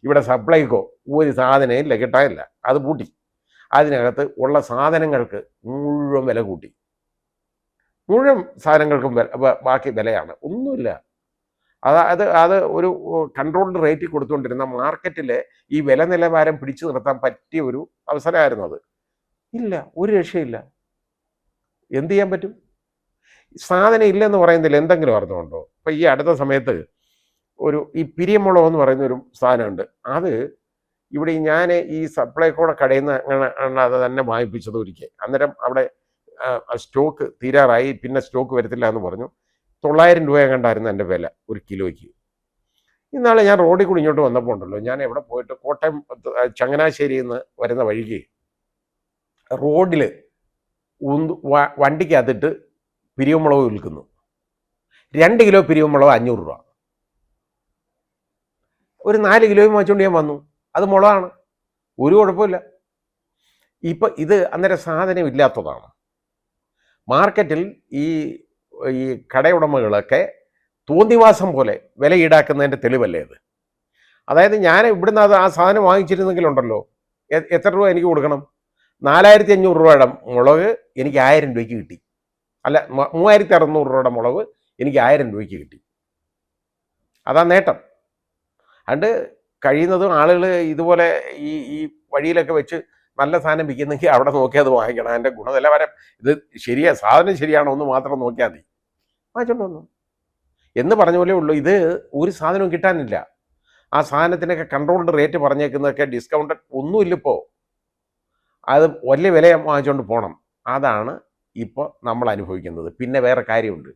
ഇവിടെ സപ്ലൈക്കോ ഒരു സാധനം ഇല്ല, കിട്ടാനില്ല, അത് പൂട്ടി. അതിനകത്ത് ഉള്ള സാധനങ്ങൾക്ക് മുഴുവൻ വില കൂട്ടി. മുഴുവൻ സാധനങ്ങൾക്കും ബാക്കി വിലയാണ്, ഒന്നുമില്ല. അത് ഒരു കൺട്രോൾഡ് റേറ്റിൽ കൊടുത്തുകൊണ്ടിരുന്ന മാർക്കറ്റിൽ ഈ വില നിലവാരം പിടിച്ചു നിർത്താൻ പറ്റിയ ഒരു അവസരമായിരുന്നു അത്. ഇല്ല, ഒരു രക്ഷയില്ല. എന്ത് ചെയ്യാൻ പറ്റും? സാധനം ഇല്ലെന്ന് പറയുന്നതിൽ എന്തെങ്കിലും അർത്ഥമുണ്ടോ? ഇപ്പം ഈ അടുത്ത സമയത്ത് ഈ പിരിയമുളക് എന്ന് പറയുന്ന ഒരു സാധനമുണ്ട്. അത് ഇവിടെ ഞാൻ ഈ സപ്ലൈക്കോടെ കടയിൽ നിന്ന് അത് തന്നെ വാങ്ങിപ്പിച്ചത് ഒരിക്കൽ. അന്നേരം അവിടെ സ്റ്റോക്ക് തീരാറായി, പിന്നെ സ്റ്റോക്ക് വരത്തില്ല എന്ന് പറഞ്ഞു. 900 രൂപ കണ്ടായിരുന്നു എൻ്റെ വില ഒരു കിലോയ്ക്ക്. ഇന്നാളെ ഞാൻ റോഡിൽ കൂടി ഇങ്ങോട്ട് വന്നപ്പോൾ ഉണ്ടല്ലോ, ഞാൻ എവിടെ പോയിട്ട് കോട്ടയം ചങ്ങനാശ്ശേരിയിൽ നിന്ന് വരുന്ന വഴിക്ക് റോഡിൽ വണ്ടിക്കകത്തിട്ട് പിരിയമുളക് വിൽക്കുന്നു. 2 കിലോ പിരിയമുളക് 500 രൂപ. ഒരു 4 കിലോയും വാങ്ങിച്ചുകൊണ്ട് ഞാൻ വന്നു. അത് മുളകാണ്, ഒരു കുഴപ്പമില്ല. ഇപ്പം ഇത് അന്നേരം സാധനം ഇല്ലാത്തതാണ്. മാർക്കറ്റിൽ ഈ കടയുടമകളൊക്കെ തോന്നിവാസം പോലെ വില ഈടാക്കുന്നതിൻ്റെ തെളിവല്ലേ ഇത്? അതായത് ഞാൻ ഇവിടുന്ന് ആ സാധനം വാങ്ങിച്ചിരുന്നെങ്കിലുണ്ടല്ലോ, എത്ര രൂപ എനിക്ക് കൊടുക്കണം? 4500 രൂപയുടെ മുളക് എനിക്ക് 1000 രൂപയ്ക്ക് കിട്ടി. അല്ല, 3600 രൂപയുടെ മുളക് എനിക്ക് 1000 രൂപയ്ക്ക് കിട്ടി. അതാ നേട്ടം. അതുകൊണ്ട് കഴിയുന്നതും ആളുകൾ ഇതുപോലെ ഈ വഴിയിലൊക്കെ വെച്ച് നല്ല സാധനം വിൽക്കുന്നെങ്കിൽ അവിടെ നോക്കി അത് വാങ്ങിക്കണം. അതിൻ്റെ ഗുണനിലവാരം ഇത് സാധനം ശരിയാണോ എന്ന് മാത്രം നോക്കിയാൽ മതി, വാങ്ങിച്ചോണ്ട് വന്നു എന്ന് പറഞ്ഞ പോലെ ഉള്ളൂ. ഇത് ഒരു സാധനവും കിട്ടാനില്ല. ആ സാധനത്തിനൊക്കെ കൺട്രോൾഡ് റേറ്റ് പറഞ്ഞേക്കുന്നതൊക്കെ ഡിസ്കൗണ്ടഡ് ഒന്നുമില്ലിപ്പോൾ. അത് വലിയ വില വാങ്ങിച്ചുകൊണ്ട് പോകണം. അതാണ് ഇപ്പോൾ നമ്മൾ അനുഭവിക്കുന്നത്. പിന്നെ വേറെ കാര്യമുണ്ട്,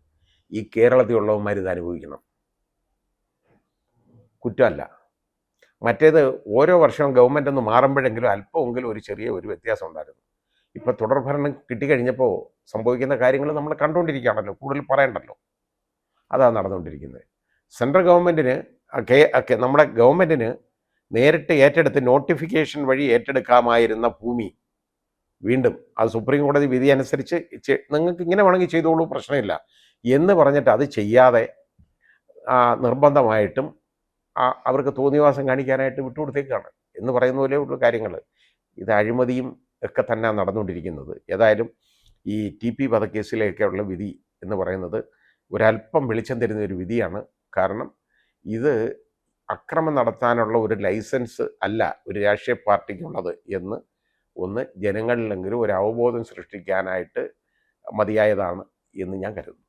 ഈ കേരളത്തിലുള്ളവന്മാർ ഇത് അനുഭവിക്കണം, കുറ്റമല്ല. മറ്റേത് ഓരോ വർഷവും ഗവൺമെൻറ് ഒന്ന് മാറുമ്പോഴെങ്കിലും അല്പമെങ്കിലും ഒരു ചെറിയ വ്യത്യാസം ഉണ്ടായിരുന്നു. ഇപ്പോൾ തുടർഭരണം കിട്ടിക്കഴിഞ്ഞപ്പോൾ സംഭവിക്കുന്ന കാര്യങ്ങൾ നമ്മൾ കണ്ടുകൊണ്ടിരിക്കുകയാണല്ലോ, കൂടുതൽ പറയണ്ടല്ലോ. അതാണ് നടന്നുകൊണ്ടിരിക്കുന്നത്. സെൻട്രൽ ഗവൺമെൻറ്റിന് നമ്മുടെ ഗവൺമെൻറ്റിന് നേരിട്ട് ഏറ്റെടുത്ത് നോട്ടിഫിക്കേഷൻ വഴി ഏറ്റെടുക്കാമായിരുന്ന ഭൂമി വീണ്ടും അത് സുപ്രീം കോടതി വിധി അനുസരിച്ച് നിങ്ങൾക്ക് ഇങ്ങനെ വേണമെങ്കിൽ ചെയ്തോളൂ, പ്രശ്നമില്ല എന്ന് പറഞ്ഞിട്ട് അത് ചെയ്യാതെ നിർബന്ധമായിട്ടും അവർക്ക് തോന്നിവാസം കാണിക്കാനായിട്ട് വിട്ടുകൊടുത്തേക്കാണ് എന്ന് പറയുന്ന പോലെ ഉള്ള കാര്യങ്ങൾ. ഇത് അഴിമതിയും ഒക്കെ തന്നെ നടന്നുകൊണ്ടിരിക്കുന്നത്. ഏതായാലും ഈ TP വധക്കേസിലേക്കുള്ള വിധി എന്ന് പറയുന്നത് ഒരല്പം വെളിച്ചം തരുന്ന ഒരു വിധിയാണ്. കാരണം ഇത് അക്രമം നടത്താനുള്ള ഒരു ലൈസൻസ് അല്ല ഒരു രാഷ്ട്രീയ പാർട്ടിക്കുള്ളത് എന്ന് ജനങ്ങളിലെങ്കിലും ഒരു അവബോധം സൃഷ്ടിക്കാനായിട്ട് മതിയായതാണ് എന്ന് ഞാൻ കരുതുന്നു.